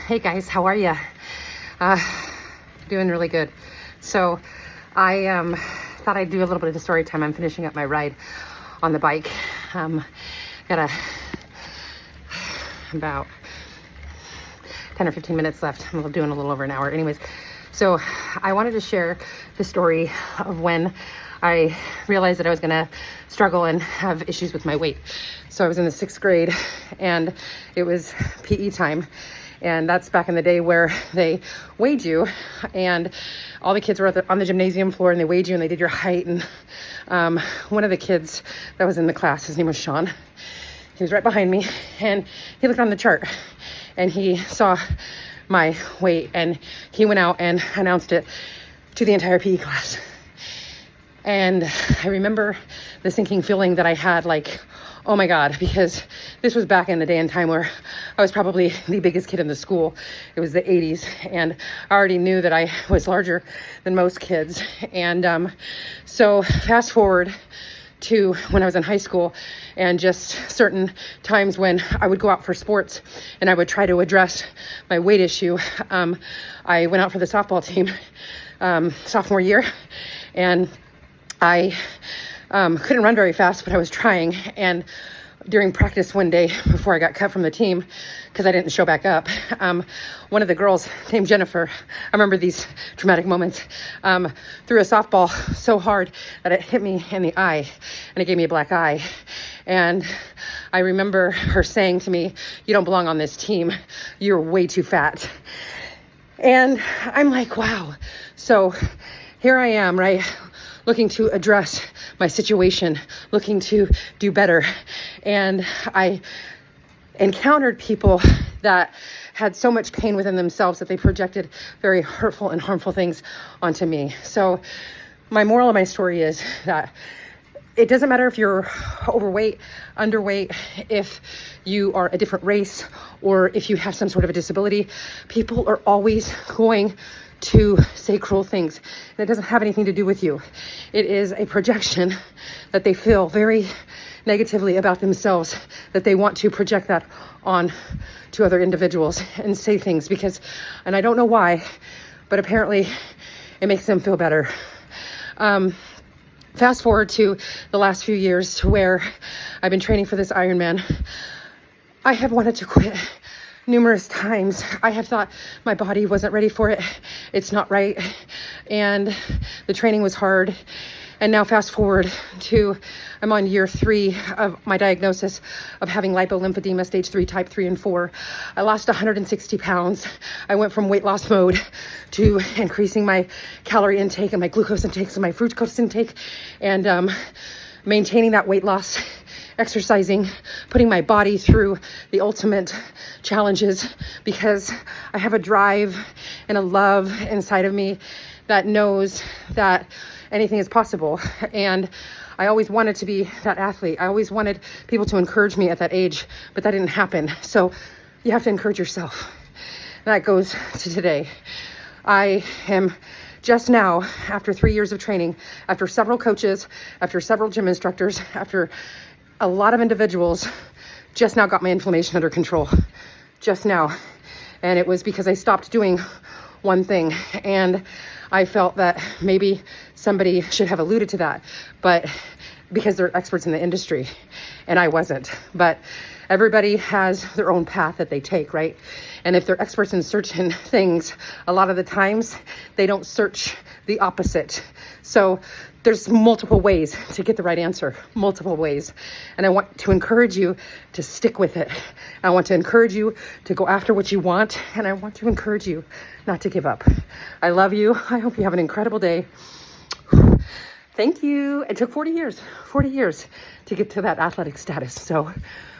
Hey guys, how are you? Doing really good. So I thought I'd do a little bit of the story time. I'm finishing up my ride on the bike. Got about 10 or 15 minutes left. I'm doing a little over an hour. Anyways, so I wanted to share the story of when I realized that I was gonna struggle and have issues with my weight. So I was in the 6th grade and it was PE time. And that's back in the day where they weighed you and all the kids were on the gymnasium floor and they weighed you and they did your height. And one of the kids that was in the class, his name was Sean. He was right behind me and he looked on the chart and he saw my weight and he went out and announced it to the entire PE class. And I remember the sinking feeling that I had, like, oh my God, because this was back in the day and time where I was probably the biggest kid in the school. It was the 80s and I already knew that I was larger than most kids. And so fast forward to when I was in high school and just certain times when I would go out for sports and I would try to address my weight issue. I went out for the softball team sophomore year and I couldn't run very fast, but I was trying. And during practice one day before I got cut from the team, because I didn't show back up, one of the girls named Jennifer, I remember these traumatic moments, threw a softball so hard that it hit me in the eye and it gave me a black eye. And I remember her saying to me, "You don't belong on this team. You're way too fat." And I'm like, wow. So here I am, right? Looking to address my situation, looking to do better. And I encountered people that had so much pain within themselves that they projected very hurtful and harmful things onto me. So my moral of my story is that it doesn't matter if you're overweight, underweight, if you are a different race, or if you have some sort of a disability. People are always going to say cruel things. And it doesn't have anything to do with you. It is a projection that they feel very negatively about themselves, that they want to project that on to other individuals and say things because, and I don't know why, but apparently it makes them feel better. Fast forward to the last few years to where I've been training for this Ironman. I have wanted to quit numerous times. I have thought my body wasn't ready for it. It's not right. And the training was hard. And now fast forward to, I'm on year 3 of my diagnosis of having lipolymphedema stage 3, type 3 and 4. I lost 160 pounds. I went from weight loss mode to increasing my calorie intake and my glucose intake and my fructose intake and maintaining that weight loss, exercising, putting my body through the ultimate challenges because I have a drive and a love inside of me that knows that anything is possible. And I always wanted to be that athlete. I always wanted people to encourage me at that age, but that didn't happen. So you have to encourage yourself. That goes to today. I am just now, after 3 years of training, after several coaches, after several gym instructors, after a lot of individuals, just now got my inflammation under control. Just now. And it was because I stopped doing one thing. And I felt that maybe somebody should have alluded to that, but because they're experts in the industry and I wasn't. But everybody has their own path that they take, right? And if they're experts in certain things, a lot of the times they don't search the opposite. So there's multiple ways to get the right answer, multiple ways. And I want to encourage you to stick with it. I want to encourage you to go after what you want. And I want to encourage you not to give up. I love you. I hope you have an incredible day. Thank you. It took 40 years to get to that athletic status. So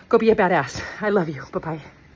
go be a badass. I love you. Bye-bye.